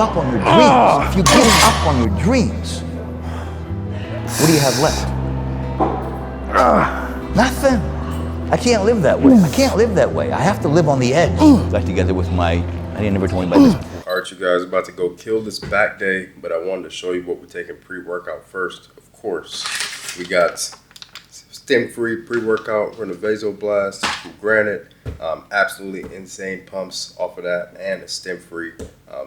up on your dreams, if you give up on your dreams, what do you have left? Nothing. I can't live that way. I can't live that way. I have to live on the edge. Got together with my, I didn't never told anybody this before. All right, you guys, about to go kill this back day, but I wanted to show you what we're taking pre-workout first. Of course, we got stim-free pre-workout from the Vasoblast from Granite. Absolutely insane pumps off of that, and it's stim-free.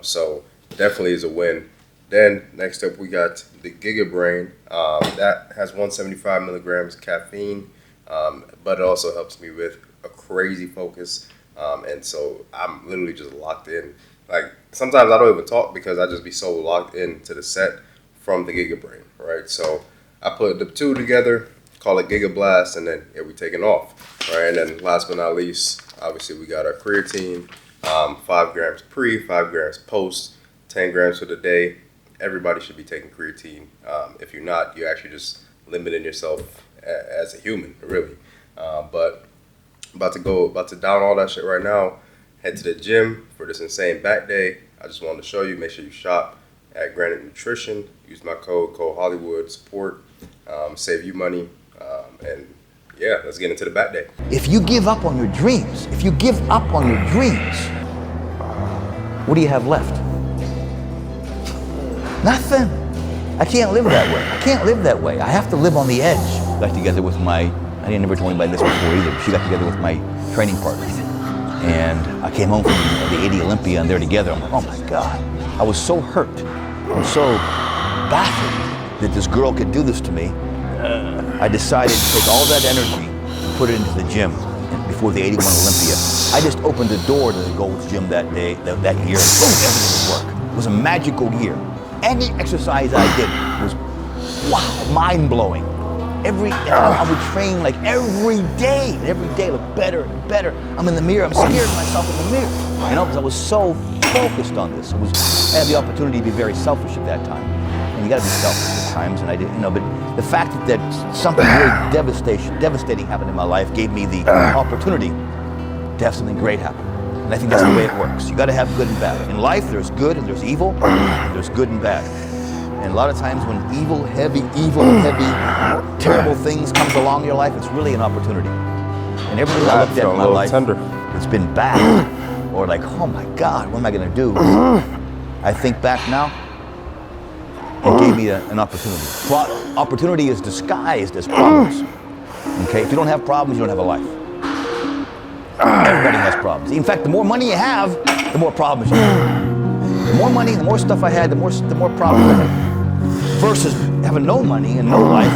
So definitely is a win. Then next up we got the Giga Brain. That has 175 milligrams caffeine, but it also helps me with a crazy focus. And so I'm literally just locked in. Like sometimes I don't even talk because I just be so locked into the set from the Giga Brain, right? So I put the two together, call it Giga Blast, and then we taking off, right? And then last but not least, obviously we got our creatine, 5 grams pre, 5 grams post, 10 grams for the day. Everybody should be taking creatine. If you're not, you're actually just limiting yourself as a human, really. But about to down all that shit right now. Head to the gym for this insane back day. I just wanted to show you. Make sure you shop at Granite Nutrition. Use my code Hollywood. Support. Save you money. And yeah, let's get into the back day. If you give up on your dreams, if you give up on your dreams, what do you have left? Nothing. I can't live that way. I can't live that way. I have to live on the edge. Got together with my, I didn't never told anybody this before either. She got together with my training partner. And I came home from the 80 Olympia and they're together. I'm like, oh my God. I was so hurt. I'm so baffled that this girl could do this to me. I decided to take all that energy and put it into the gym before the 81 Olympia. I just opened the door to the Gold's Gym that day, that year, and boom, everything would work. It was a magical year. Any exercise I did was, wow, mind-blowing. I would train like every day. Every day looked better and better. I'm in the mirror, I'm scared of myself in the mirror. You know, because I was so focused on this. I had the opportunity to be very selfish at that time. And you gotta be selfish at times, and I didn't, but the fact that something really devastating happened in my life gave me the opportunity to have something great happen. And I think that's the way it works. You gotta have good and bad. In life, there's good and there's evil, and there's good and bad. And a lot of times when evil, heavy, terrible things comes along in your life, it's really an opportunity. And everything I looked at in my life, it's been bad, or like, oh my God, what am I gonna do? I think back now, it gave me an opportunity. Opportunity is disguised as problems. Okay, if you don't have problems, you don't have a life. Everybody has problems. In fact, the more money you have, the more problems you have. The more money, the more stuff I had, the more problems I had. Versus having no money and no life,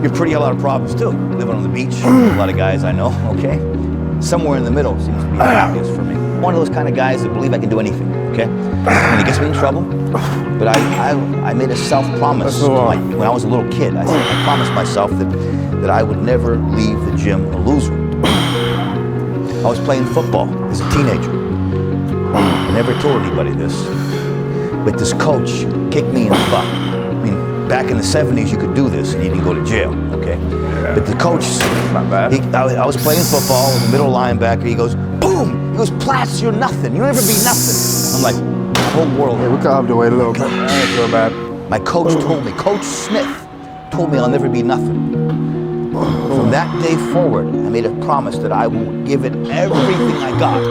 you're pretty a lot of problems too. Living on the beach, a lot of guys I know, okay? Somewhere in the middle seems to be the happiest for me. One of those kind of guys that believe I can do anything, okay? And it gets me in trouble, but I made a self-promise when I was a little kid. I promised myself that I would never leave the gym a loser. I was playing football as a teenager. I never told anybody this, but this coach kicked me in the butt. I mean, back in the 70s, you could do this and you didn't go to jail, okay? Yeah. But the coach, I was playing football, was a middle linebacker, he goes, boom! He goes, Platts, you're nothing, you'll never be nothing. I'm like, the whole world. Hey, we calmed the way a little bit. I ain't feel bad. My coach told me, Coach Smith told me I'll never be nothing. From that day forward, I made a promise that I will give it everything I got.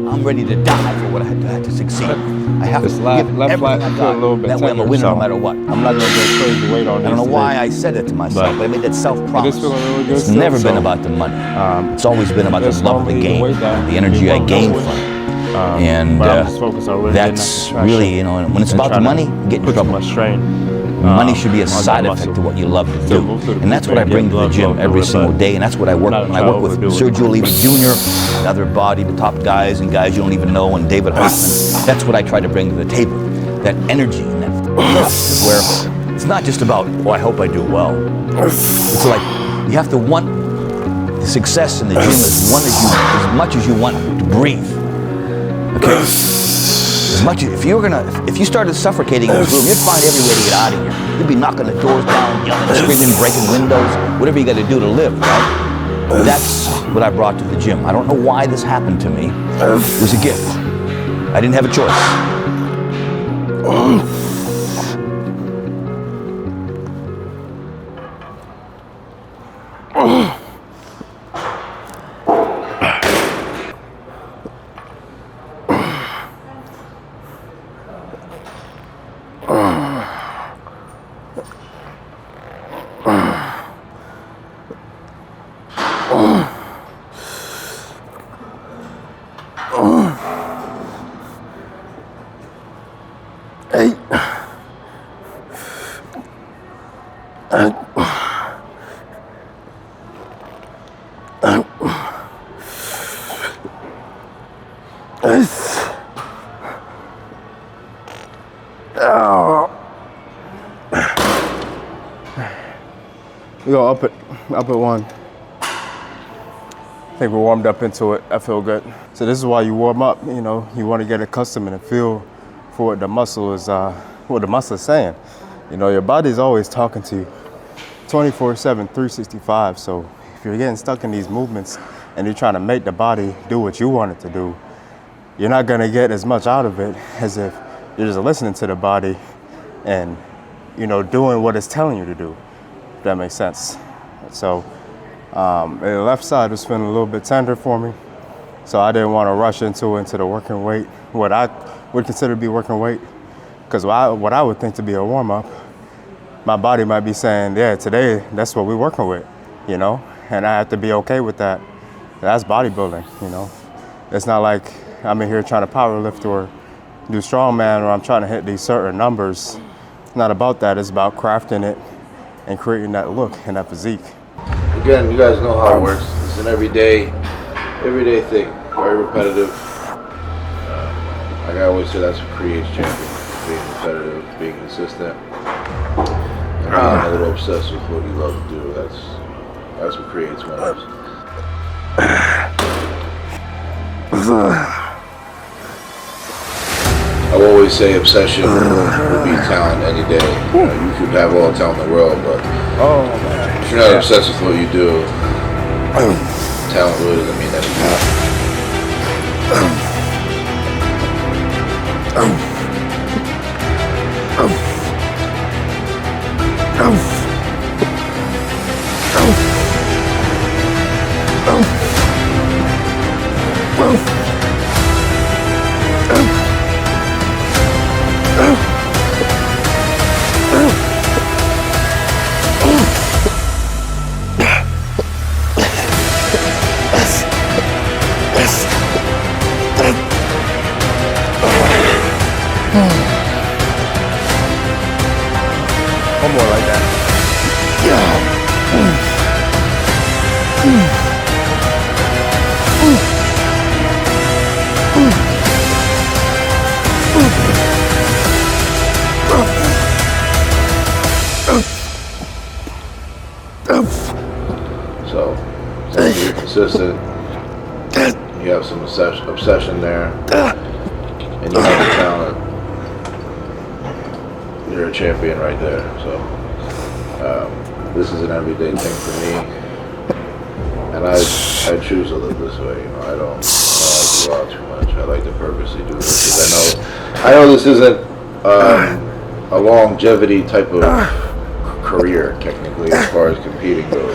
I'm ready to die for what I had to succeed. I have to give everything I got. That way I'm a winner no matter what. I'm not gonna go crazy weight on this. I don't know why I said it to myself, but I made that self-promise. Really good it's never been about the money. It's always been about the love of the game, the energy I gained from it. And that's really, you know, when it's about the money, you get in trouble. Money should be a side effect to what you love to do. And that's what I bring to the gym every single day. And that's what I work with. When I work with Sergio Oliva Jr., and other the top guys and guys you don't even know, and David Hoffman. That's what I try to bring to the table. That energy and that where it's not just about, oh, I hope I do well. It's like you have to want the success in the gym as much as you want to breathe. Okay? If you started suffocating in this room, you'd find every way to get out of here. You'd be knocking the doors down, yelling, screaming, breaking windows, whatever you got to do to live, right? That's what I brought to the gym. I don't know why this happened to me. It was a gift. I didn't have a choice. 8. We go up at 1. I think we're warmed up into it. I feel good. So this is why you warm up. You know, you want to get accustomed and feel for what the muscle is, what the muscle is saying. You know, your body's always talking to you, 24/7, 365. So if you're getting stuck in these movements and you're trying to make the body do what you want it to do, you're not gonna get as much out of it as if you're just listening to the body and, you know, doing what it's telling you to do. If that makes sense. So. The left side was feeling a little bit tender for me, so I didn't want to rush into the working weight, what I would consider to be working weight, because what I would think to be a warm-up, my body might be saying, yeah, today that's what we're working with, you know, and I have to be okay with that. That's bodybuilding, you know. It's not like I'm in here trying to power lift or do strongman or I'm trying to hit these certain numbers. It's not about that. It's about crafting it and creating that look and that physique. Again, you guys know how it works. It's an everyday thing, very repetitive. Like I always say, that's what creates champions: being repetitive, being consistent, and being a little obsessed with what you love to do. That's what creates winners. I will always say obsession will beat talent any day. You know, you could have all the talent in the world, but if you're not obsessed with what you do, talent really doesn't mean anything. One more like that. So you're consistent, you have some obsession there, and you have the talent, you're a champion right there. So this is an everyday thing for me, and I choose to live this way. You know, I don't like to go out too much. I like to purposely do this because I know this isn't a longevity type of career technically as far as competing goes.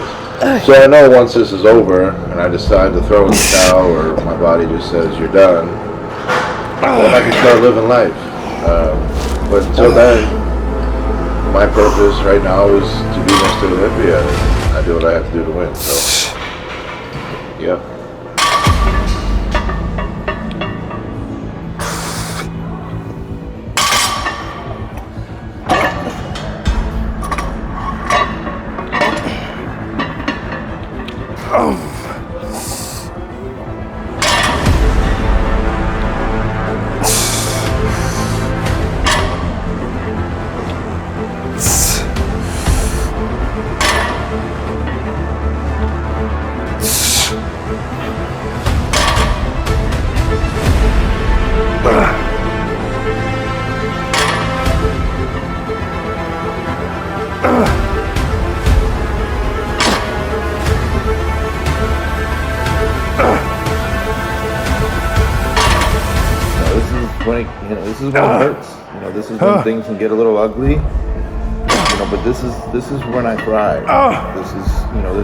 So I know once this is over and I decide to throw in the towel or my body just says you're done, then I can start living life. But until then, my purpose right now is to be Mr. Olympia. I do what I have to do to win. So, yeah. This is when it hurts. You know, this is when things can get a little ugly. You know, but this is when I thrive. This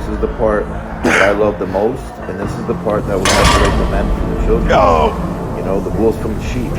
is the part that I love the most, and this is the part that will separate the men from the children. You know, the wolves from the sheep.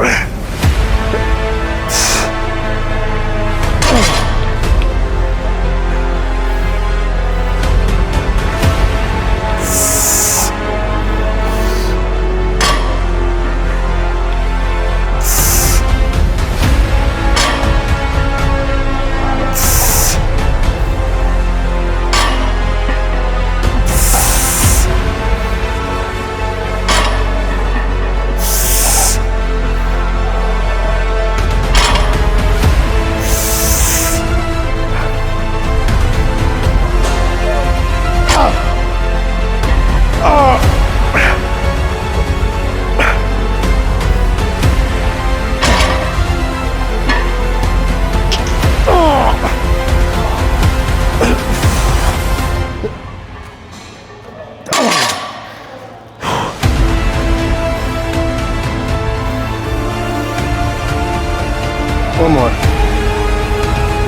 One more.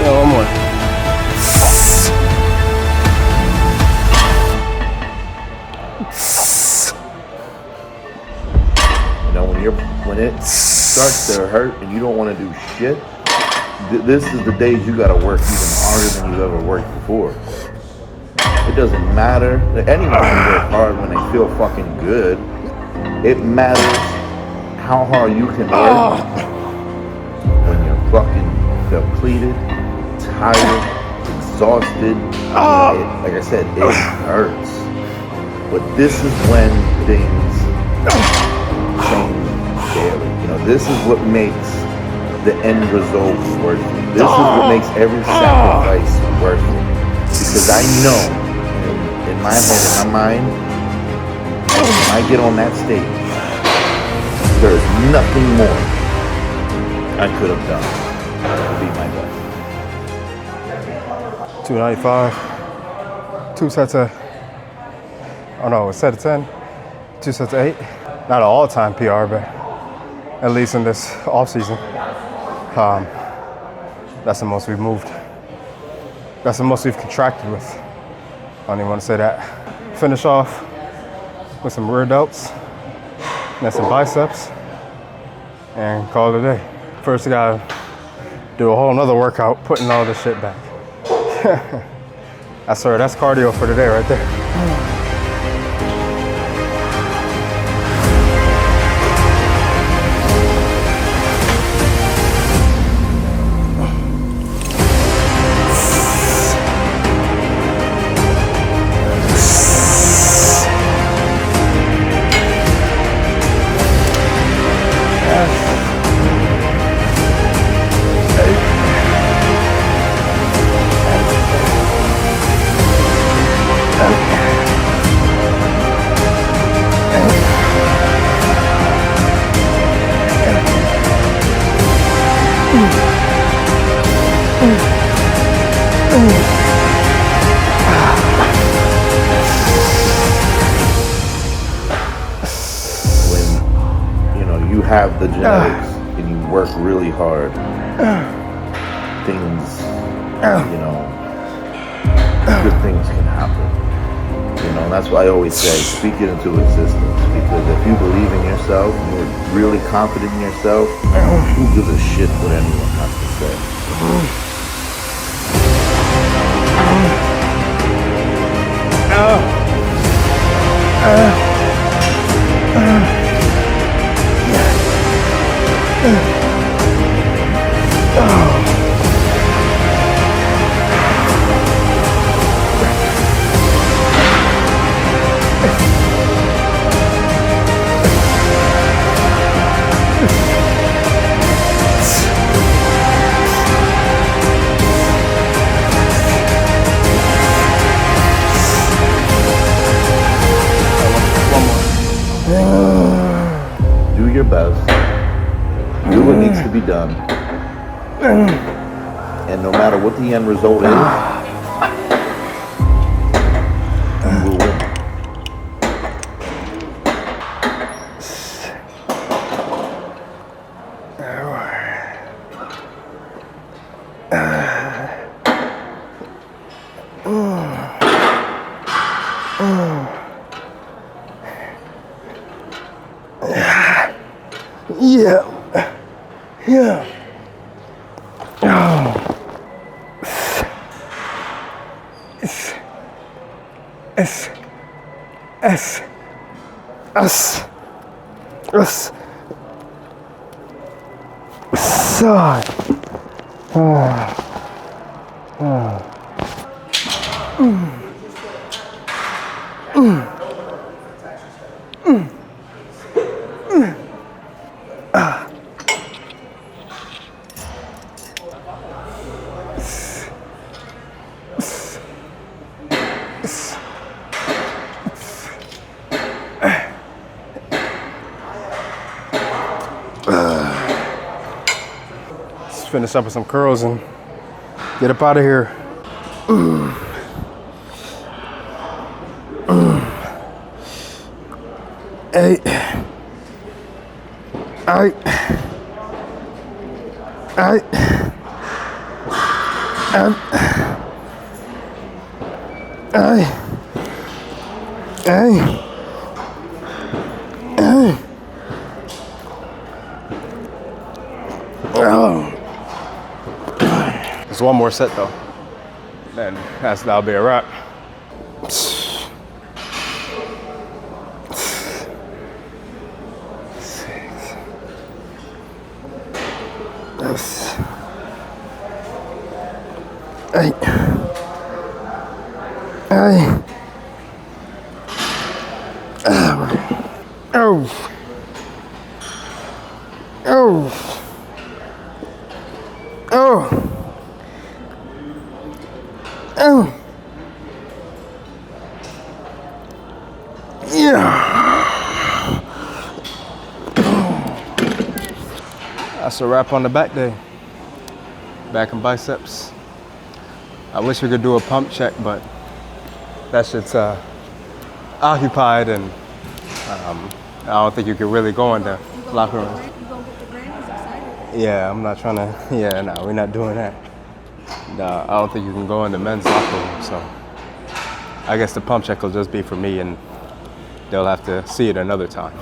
Yeah, one more. You know, when it starts to hurt and you don't want to do shit, this is the days you gotta work even harder than you've ever worked before. It doesn't matter. Anyone can work hard when they feel fucking good. It matters how hard you can work when you're fucking depleted, tired, exhausted. Like I said, it hurts. But this is when things change daily. You know, this is what makes the end result worth it. This is what makes every sacrifice worth it. Because I know in my head, in my mind, when I get on that stage, there's nothing more I could have done to be my best. 295. 2 sets of, oh no, a set of 10. 2 sets of 8. Not an all-time PR, but at least in this off-season, that's the most we've moved. That's the most we've contracted with. I don't even want to say that. Finish off with some rear delts, then some biceps, and call it a day. First, I gotta do a whole nother workout, putting all this shit back. That's cardio for today right there. Have the genetics and you work really hard, things, good things can happen. You know, and that's why I always say, speak it into existence. Because if you believe in yourself and you're really confident in yourself, who gives a shit what anyone has to say? Do your best. Do what needs to be done. And no matter what the end result is, you will win. Let's finish up with some curls and get up out of here. Just one more set though. Then that'll be a wrap. That's a wrap on the back day. Back and biceps. I wish we could do a pump check, but that shit's occupied, and I don't think you could really go in the locker room. You gonna get the grannies excited? Yeah, I'm not trying to. Yeah, no, we're not doing that. No, I don't think you can go in the men's locker room. So I guess the pump check will just be for me, and they'll have to see it another time.